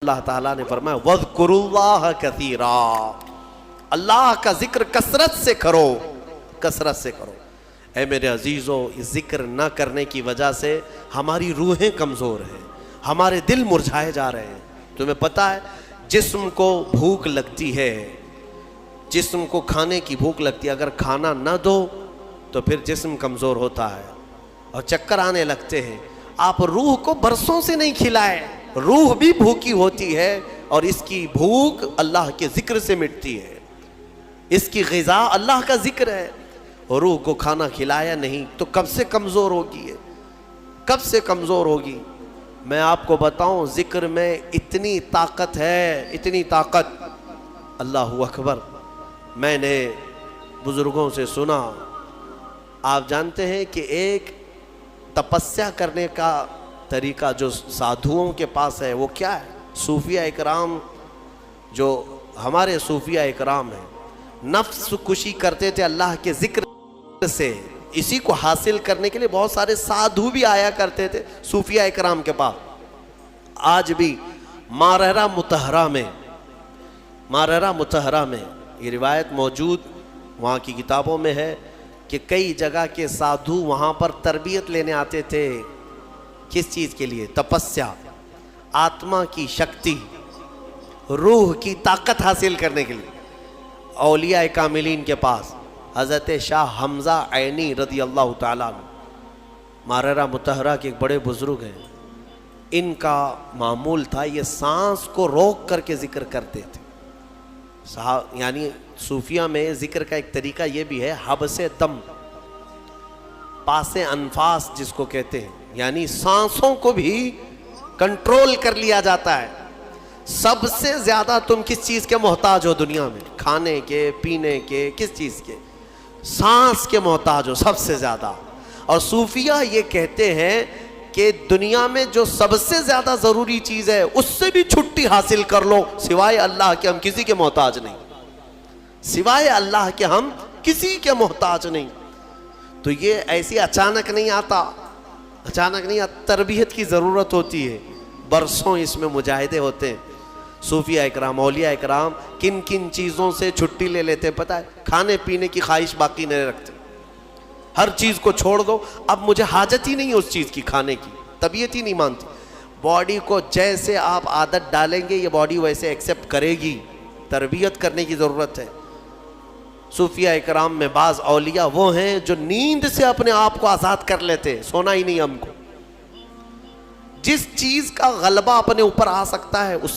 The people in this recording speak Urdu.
اللہ تعالیٰ نے فرمایا وَاذْكُرُوا اللَّهَ كَثِيرًا، اللہ کا ذکر کثرت سے کرو، کثرت سے کرو۔ اے میرے عزیزو، اس ذکر نہ کرنے کی وجہ سے ہماری روحیں کمزور ہیں، ہمارے دل مرجھائے جا رہے ہیں۔ تمہیں پتہ ہے جسم کو بھوک لگتی ہے، جسم کو کھانے کی بھوک لگتی ہے، اگر کھانا نہ دو تو پھر جسم کمزور ہوتا ہے اور چکر آنے لگتے ہیں۔ آپ روح کو برسوں سے نہیں کھلائے، روح بھی بھوکی ہوتی ہے اور اس کی بھوک اللہ کے ذکر سے مٹتی ہے، اس کی غذا اللہ کا ذکر ہے۔ روح کو کھانا کھلایا نہیں تو کب سے کمزور ہوگی، کب سے کمزور ہوگی۔ میں آپ کو بتاؤں ذکر میں اتنی طاقت ہے، اتنی طاقت، اللہ اکبر۔ میں نے بزرگوں سے سنا، آپ جانتے ہیں کہ ایک تپسیا کرنے کا طریقہ جو سادھوؤں کے پاس ہے وہ کیا ہے؟ صوفیہ اکرام، جو ہمارے صوفیہ اکرام ہیں، نفس کشی کرتے تھے اللہ کے ذکر سے، اسی کو حاصل کرنے کے لیے بہت سارے سادھو بھی آیا کرتے تھے صوفیہ اکرام کے پاس۔ آج بھی ماررہ مطہرہ میں یہ روایت موجود وہاں کی کتابوں میں ہے کہ کئی جگہ کے سادھو وہاں پر تربیت لینے آتے تھے۔ کس چیز کے لیے؟ تپسیا، آتما کی شکتی، روح کی طاقت حاصل کرنے کے لیے۔ اولیاء کاملین کے پاس حضرت شاہ حمزہ عینی رضی اللہ تعالیٰ عنہ، ماررہ مطہرہ کے ایک بڑے بزرگ ہیں، ان کا معمول تھا یہ سانس کو روک کر کے ذکر کرتے تھے۔ یعنی صوفیہ میں ذکر کا ایک طریقہ یہ بھی ہے، حبس دم، پاس انفاس جس کو کہتے ہیں، یعنی سانسوں کو بھی کنٹرول کر لیا جاتا ہے۔ سب سے زیادہ تم کس چیز کے محتاج ہو دنیا میں؟ کھانے کے، پینے کے، کس چیز کے؟ سانس کے محتاج ہو سب سے زیادہ۔ اور صوفیہ یہ کہتے ہیں کہ دنیا میں جو سب سے زیادہ ضروری چیز ہے اس سے بھی چھٹی حاصل کر لو، سوائے اللہ کے ہم کسی کے محتاج نہیں، سوائے اللہ کے ہم کسی کے محتاج نہیں۔ تو یہ ایسی اچانک نہیں آتا، اچانک نہیں آتا، تربیت کی ضرورت ہوتی ہے، برسوں اس میں مجاہدے ہوتے ہیں۔ صوفیہ اکرام، اولیاء اکرام کن کن چیزوں سے چھٹی لے لیتے ہیں پتہ ہے؟ کھانے پینے کی خواہش باقی نہیں رکھتے، ہر چیز کو چھوڑ دو، اب مجھے حاجت ہی نہیں اس چیز کی، کھانے کی طبیعت ہی نہیں مانتی۔ باڈی کو جیسے آپ عادت ڈالیں گے یہ باڈی ویسے ایکسیپٹ کرے گی، تربیت کرنے کی ضرورت ہے۔ صوفیہ اکرام میں بعض اولیاء وہ ہیں جو نیند سے اپنے آپ کو آزاد کر لیتے، سونا ہی نہیں ہم کو، جس چیز کا غلبہ اپنے اوپر آ سکتا ہے اس